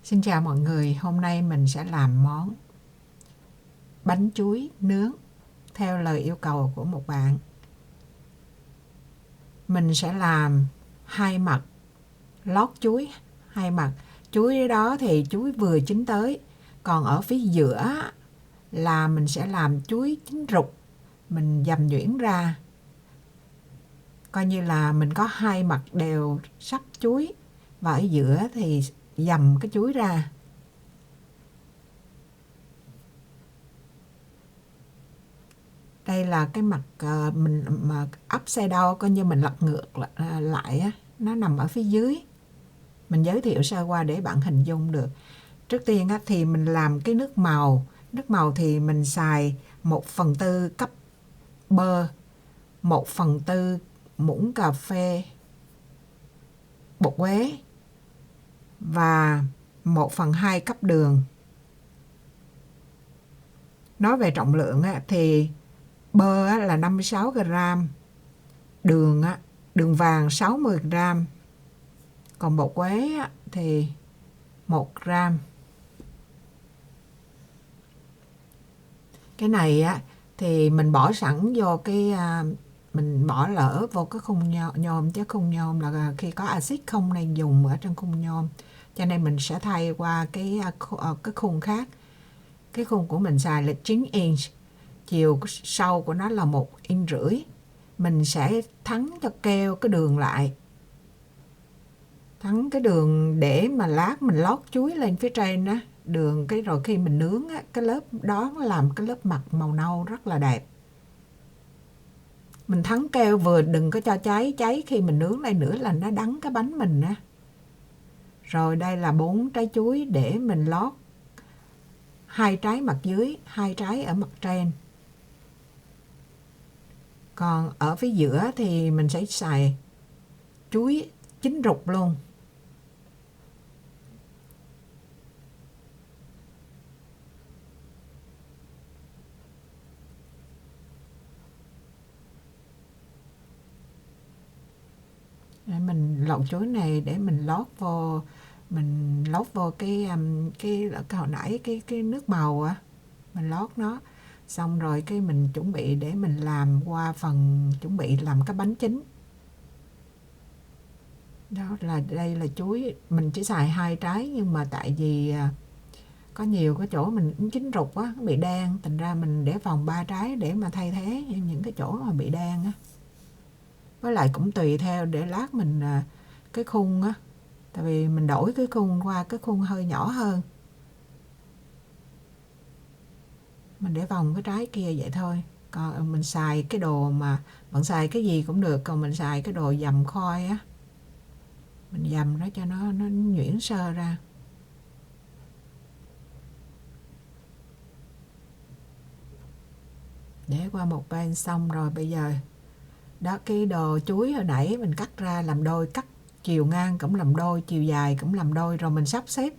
Xin chào mọi người, hôm nay mình sẽ làm món bánh chuối nướng theo lời yêu cầu của một bạn. Mình sẽ làm hai mặt lót chuối, hai mặt. Chuối đó thì chuối vừa chín tới, còn ở phía giữa là mình sẽ làm chuối chín rục, mình dầm nhuyễn ra. Coi như là mình có hai mặt đều sắc chuối, và ở giữa thì dầm cái chuối ra. Đây là cái mặt mình mà upside down, coi như mình lật ngược lại á, nó nằm ở phía dưới. Mình giới thiệu sơ qua để bạn hình dung được. Trước tiên á, thì mình làm cái nước màu. Nước màu thì mình xài 1/4 cốc bơ, 1/4 muỗng cà phê bột quế và 1/2 cốc đường. Nói về trọng lượng á, thì bơ á, là 56 gram, đường vàng 60 gram, còn bột quế á, thì 1 gram. Cái này á, thì mình bỏ sẵn vô mình bỏ lỡ vô cái khung nhôm, chứ khung nhôm là khi có axit không nên dùng ở trong khung nhôm, cho nên mình sẽ thay qua cái khung khác. Cái khung của mình xài là 9 inch, chiều sâu của nó là 1,5 inch. Mình sẽ thắng cho keo cái đường lại, thắng cái đường để mà lát mình lót chuối lên phía trên á, đường cái rồi khi mình nướng á, cái lớp đó làm cái lớp mặt màu nâu rất là đẹp. Mình thắng keo vừa, đừng có cho cháy khi mình nướng lên nữa là nó đắng cái bánh mình á. Rồi đây là 4 trái chuối để mình lót, 2 trái mặt dưới, 2 trái ở mặt trên. Còn ở phía giữa thì mình sẽ xài chuối chín rục luôn. Để mình lọc chuối này để mình lót vô cái hồi nãy cái nước màu á, mình lót nó xong rồi cái mình chuẩn bị để mình làm qua phần chuẩn bị làm cái bánh chính. Đó là đây là chuối, mình chỉ xài 2 trái, nhưng mà tại vì có nhiều cái chỗ mình cũng chín rục á, nó bị đen, thành ra mình để phòng 3 trái để mà thay thế những cái chỗ mà bị đen á. Với lại cũng tùy theo để lát mình cái khung á, tại vì mình đổi cái khung qua cái khung hơi nhỏ hơn, mình để vòng cái trái kia vậy thôi. Còn mình xài cái đồ mà bạn xài cái gì cũng được, còn mình xài cái đồ dầm khoai á, mình dầm nó cho nó nhuyễn sơ ra. Để qua một bên xong rồi bây giờ đó, cái đồ chuối hồi nãy mình cắt ra làm đôi, cắt chiều ngang cũng làm đôi, chiều dài cũng làm đôi, rồi mình sắp xếp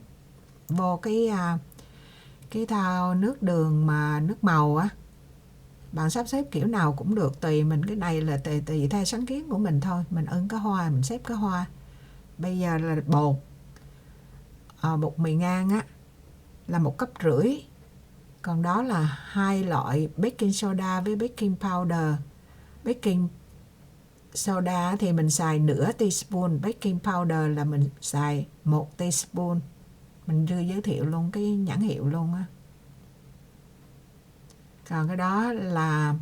vô cái thao nước đường mà nước màu á. Bạn sắp xếp kiểu nào cũng được, tùy mình, cái này là tùy theo sáng kiến của mình thôi. Mình ưng cái hoa mình xếp cái hoa. Bây giờ là bột bột mì ngang á là 1,5 cốc. Còn đó là 2 loại baking soda với baking powder. Baking soda thì mình xài nửa teaspoon, baking powder là mình xài 1 teaspoon. Mình chưa giới thiệu luôn cái nhãn hiệu luôn á. Còn cái đó là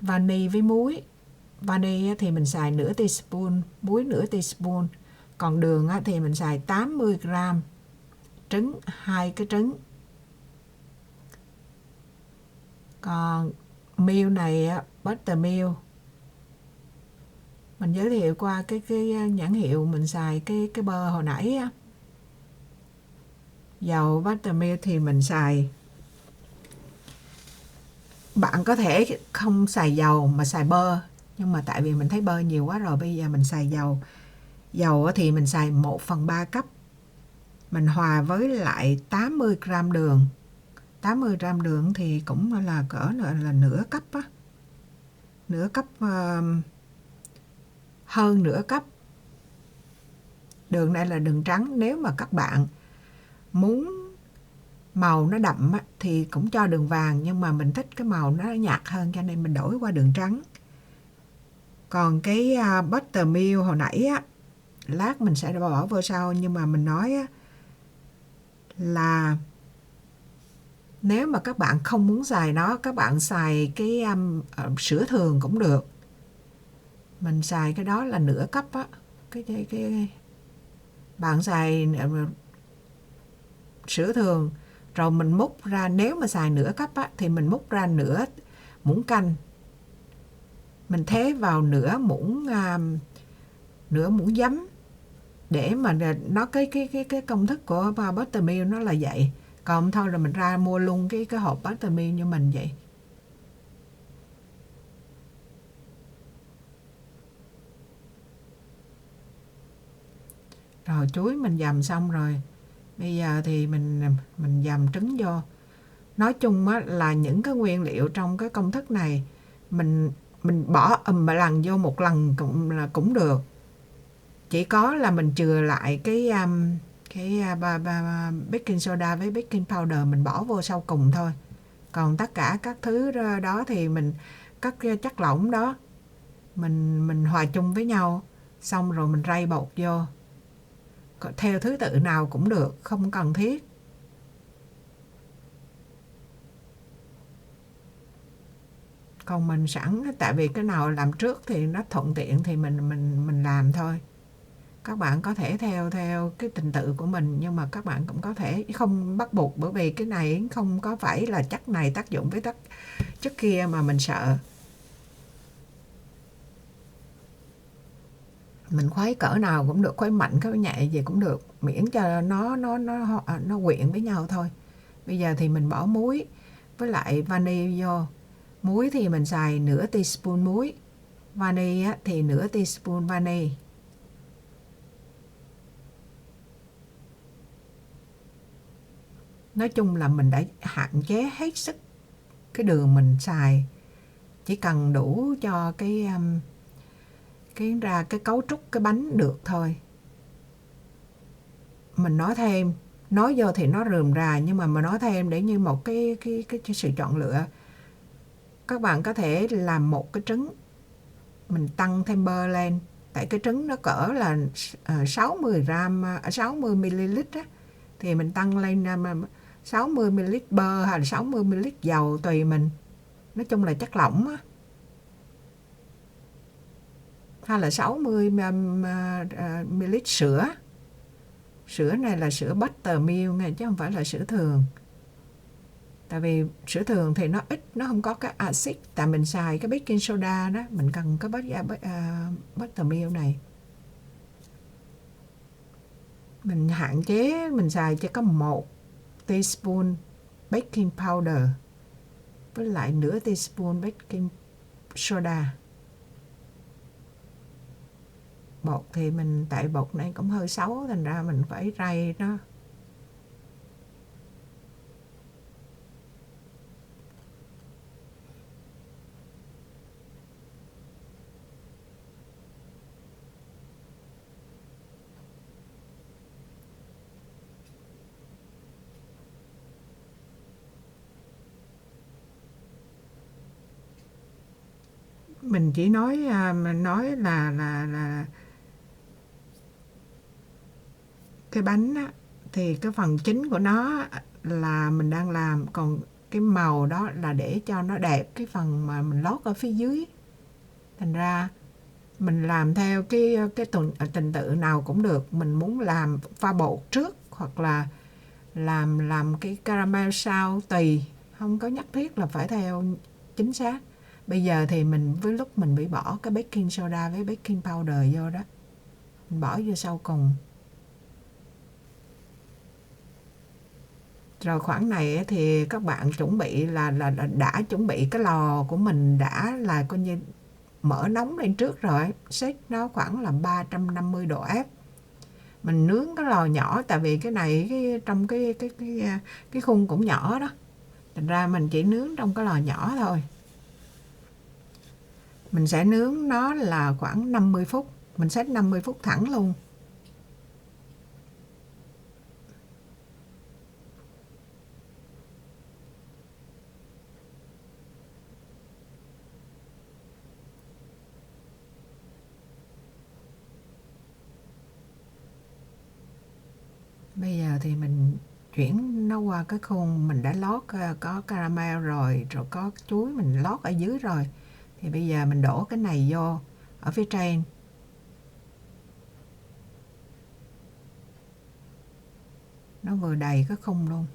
vani với muối. Vani thì mình xài nửa teaspoon, muối nửa teaspoon. Còn đường thì mình xài 80 gram, trứng 2 cái trứng. Còn milk này buttermilk, mình giới thiệu qua cái nhãn hiệu mình xài cái bơ hồi nãy á. Dầu buttermilk thì mình xài, bạn có thể không xài dầu mà xài bơ, nhưng mà tại vì mình thấy bơ nhiều quá rồi, bây giờ mình xài dầu. Dầu thì mình xài 1/3 cốc, mình hòa với lại 80 gram đường. 80 gram đường thì cũng là cỡ là nửa cốc á, nửa cốc, hơn nửa cốc. Đường này là đường trắng. Nếu mà các bạn muốn màu nó đậm thì cũng cho đường vàng, nhưng mà mình thích cái màu nó nhạt hơn cho nên mình đổi qua đường trắng. Còn cái buttermilk hồi nãy lát mình sẽ bỏ vô sau, nhưng mà mình nói là nếu mà các bạn không muốn xài nó, các bạn xài cái sữa thường cũng được. Mình xài cái đó là nửa cấp á. Bạn xài sữa thường rồi mình múc ra, nếu mà xài nửa cấp á, thì mình múc ra nửa muỗng canh, mình thế vào nửa muỗng giấm, để mà nó cái công thức của buttermilk nó là vậy. Còn thôi là mình ra mua luôn cái hộp buttermilk như mình vậy. Rồi chuối mình dầm xong rồi. Bây giờ thì mình dầm trứng vô. Nói chung là những cái nguyên liệu trong cái công thức này mình bỏ lần vô một lần cũng được. Chỉ có là mình chừa lại cái baking soda với baking powder mình bỏ vô sau cùng thôi. Còn tất cả các thứ đó thì các chất lỏng đó mình hòa chung với nhau, xong rồi mình rây bột vô. Theo thứ tự nào cũng được, không cần thiết. Còn mình sẵn, tại vì cái nào làm trước thì nó thuận tiện thì mình làm thôi. Các bạn có thể theo cái trình tự của mình, nhưng mà các bạn cũng có thể không bắt buộc, bởi vì cái này không có phải là chất này tác dụng với chất kia mà mình sợ. Mình khuấy cỡ nào cũng được, khuấy mạnh khuấy nhẹ gì cũng được, miễn cho nó quyện với nhau thôi. Bây giờ thì mình bỏ muối với lại vani vô. Muối thì mình xài nửa teaspoon muối, vani thì nửa teaspoon vani. Nói chung là mình đã hạn chế hết sức cái đường mình xài, chỉ cần đủ cho cái cấu trúc cái bánh được thôi. Mình nói vô thì nó rườm rà, nhưng mà mình nói thêm để như một cái sự chọn lựa. Các bạn có thể làm một cái trứng, mình tăng thêm bơ lên, tại cái trứng nó cỡ là 60 ml á, thì mình tăng lên 60 ml bơ hay là 60 ml dầu tùy mình. Nói chung là chất lỏng á. Hay là 60 ml sữa. Sữa này là sữa buttermilk nha, chứ không phải là sữa thường. Tại vì sữa thường thì nó ít, nó không có cái axit. Tại mình xài cái baking soda đó, mình cần cái buttermilk này. Mình hạn chế, mình xài chỉ có 1 teaspoon baking powder với lại nửa teaspoon baking soda. Bột thì tại bột này cũng hơi xấu, thành ra mình phải rây nó. Mình chỉ nói là cái bánh á, thì cái phần chính của nó là mình đang làm, còn cái màu đó là để cho nó đẹp cái phần mà mình lót ở phía dưới. Thành ra mình làm theo cái trình tự nào cũng được. Mình muốn làm pha bột trước hoặc là làm cái caramel sau, tùy, không có nhất thiết là phải theo chính xác. Bây giờ thì với lúc mình bị bỏ cái baking soda với baking powder vô đó, mình bỏ vô sau cùng. Rồi khoảng này thì các bạn chuẩn bị là đã chuẩn bị cái lò của mình, đã là coi như mở nóng lên trước rồi, set nó khoảng là 350 độ F. Mình nướng cái lò nhỏ, tại vì cái này trong cái khung cũng nhỏ đó, thành ra mình chỉ nướng trong cái lò nhỏ thôi. Mình sẽ nướng nó là khoảng 50 phút, mình set 50 phút thẳng luôn. Bây giờ thì mình chuyển nó qua cái khuôn mình đã lót có caramel rồi có chuối mình lót ở dưới rồi. Thì bây giờ mình đổ cái này vô ở phía trên. Nó vừa đầy cái khung luôn.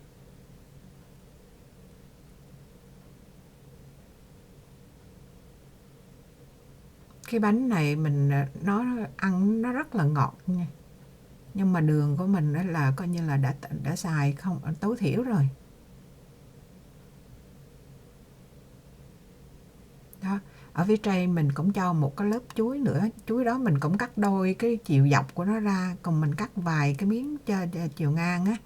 Cái bánh này mình nó ăn nó rất là ngọt nha. Nhưng mà đường của mình là coi như là đã xài không tối thiểu rồi. Đó, ở phía trên mình cũng cho một cái lớp chuối nữa. Chuối đó mình cũng cắt đôi cái chiều dọc của nó ra, còn mình cắt vài cái miếng cho chiều ngang á.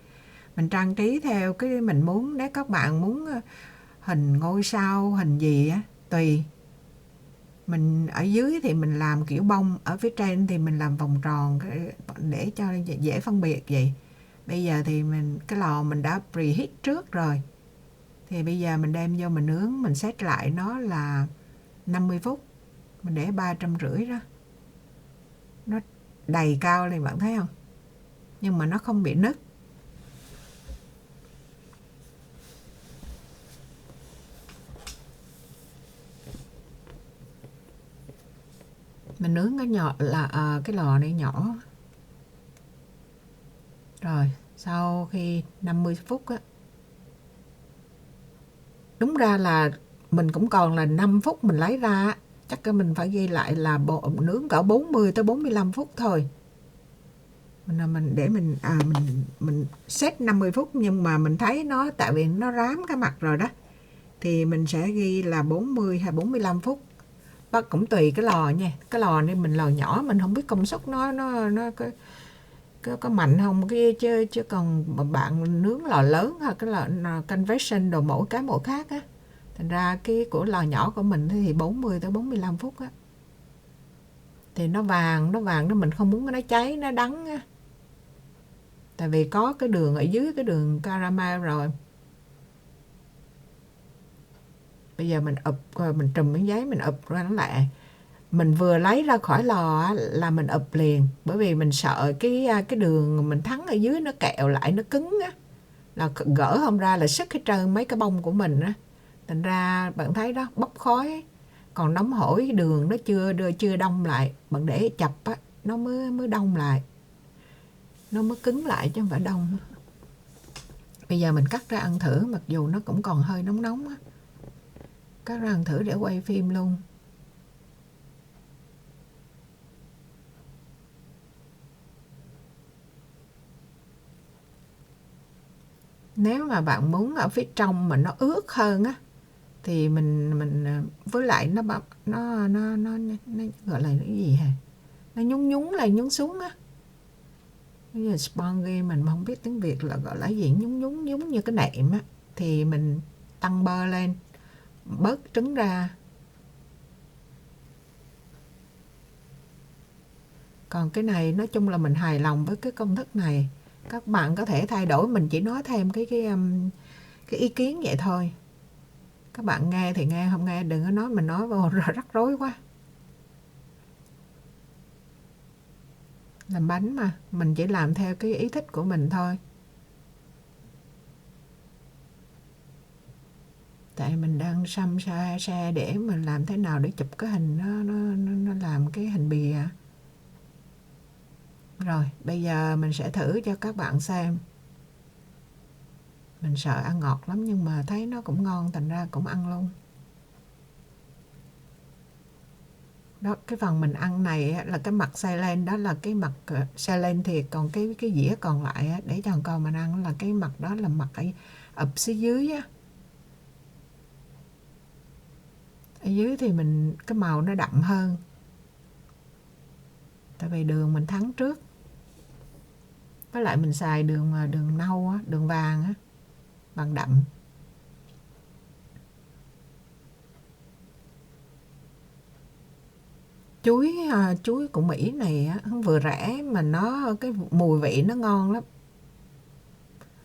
Mình trang trí theo cái mình muốn, nếu các bạn muốn hình ngôi sao, hình gì á, tùy. Mình ở dưới thì mình làm kiểu bông, ở phía trên thì mình làm vòng tròn để cho dễ phân biệt vậy. Bây giờ thì cái lò mình đã preheat trước rồi. Thì bây giờ mình đem vô mình nướng, mình set lại nó là 50 phút. Mình để 350 đó. Nó đầy cao lên bạn thấy không? Nhưng mà nó không bị nứt. Mình nướng cái nhỏ là cái lò này nhỏ. Rồi, sau khi 50 phút á. Đúng ra là mình cũng còn là 5 phút mình lấy ra, chắc cái mình phải ghi lại là nướng cỡ 40 tới 45 phút thôi. Mình để mình set 50 phút nhưng mà mình thấy nó tại vì nó rám cái mặt rồi đó. Thì mình sẽ ghi là 40 hay 45 phút. Bác cũng tùy cái lò nha. Cái lò này mình lò nhỏ mình không biết công suất nó có mạnh không cái chứ còn bạn nướng lò lớn hoặc cái lò convection đồ mỗi cái mỗi khác á. Thành ra cái của lò nhỏ của mình thì 40 tới 45 phút á. Thì nó vàng đó mình không muốn nó cháy nó đắng á. Tại vì có cái đường ở dưới cái đường caramel rồi. Bây giờ mình mình trùm miếng giấy mình ụp ra nó lại. Mình vừa lấy ra khỏi lò á, là mình ụp liền, bởi vì mình sợ cái đường mình thắng ở dưới nó kẹo lại nó cứng á, là gỡ không ra là sức hết trơn mấy cái bông của mình á. Thành ra bạn thấy đó bốc khói, còn nóng hổi đường nó chưa đông lại, bạn để chập á nó mới đông lại, nó mới cứng lại chứ không phải đông. Bây giờ mình cắt ra ăn thử, mặc dù nó cũng còn hơi nóng nóng á, cắt ra ăn thử để quay phim luôn. Nếu mà bạn muốn ở phía trong mà nó ướt hơn á thì mình với lại nó gọi là cái gì hả? Nó nhúng lại nhúng xuống á. Cái như sponge mình không biết tiếng Việt là gọi là gì, nhúng như cái nệm á, thì mình tăng bơ lên, bớt trứng ra. Còn cái này nói chung là mình hài lòng với cái công thức này. Các bạn có thể thay đổi, mình chỉ nói thêm cái ý kiến vậy thôi. Các bạn nghe thì nghe, không nghe đừng có nói mình nói vô rắc rối quá. Làm bánh mà, mình chỉ làm theo cái ý thích của mình thôi. Tại mình đang xăm xe để mình làm thế nào để chụp cái hình nó làm cái hình bìa. Rồi, bây giờ mình sẽ thử cho các bạn xem. Mình sợ ăn ngọt lắm nhưng mà thấy nó cũng ngon, thành ra cũng ăn luôn. Đó, cái phần mình ăn này là cái mặt xay lên, đó là cái mặt xay lên thiệt, còn cái dĩa còn lại để cho con mình ăn là cái mặt đó là mặt ập phía dưới á. Ở dưới thì cái màu nó đậm hơn. Tại vì đường mình thắng trước. Với lại mình xài đường nâu á, đường vàng á, vàng đậm. Chuối của Mỹ này á, vừa rẻ mà cái mùi vị nó ngon lắm.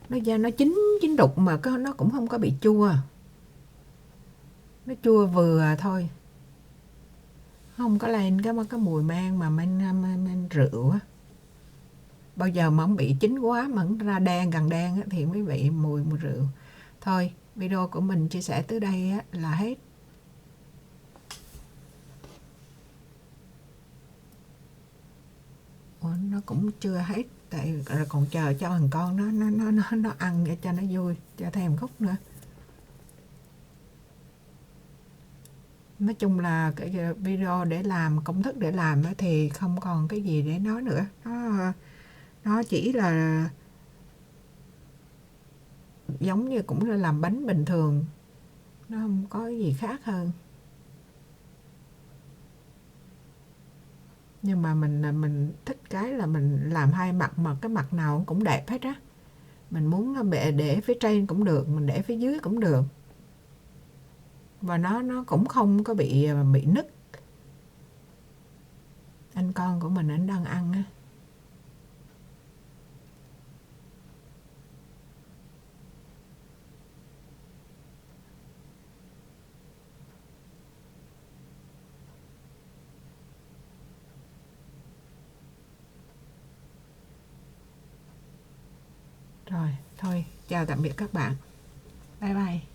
Nó chín đục mà nó cũng không có bị chua. Nó chua vừa thôi. Không có lên cái mùi mang mà men rượu á. bao giờ mà không bị chín quá mà nó ra đen gần đen thì mới bị mùi rượu. Thôi, video của mình chia sẻ tới đây là hết. Ủa, nó cũng chưa hết, tại còn chờ cho thằng con nó ăn để cho nó vui, cho thêm khúc nữa. Nói chung là cái video để làm, công thức để làm thì không còn cái gì để nói nữa. Nó chỉ là giống như cũng là làm bánh bình thường, nó không có gì khác hơn. Nhưng mà mình thích cái là mình làm hai mặt mà cái mặt nào cũng đẹp hết á. Mình muốn để phía trên cũng được, mình để phía dưới cũng được. Và nó cũng không có bị nứt. Anh con của mình anh đang ăn á. Rồi, thôi, chào tạm biệt các bạn. Bye bye.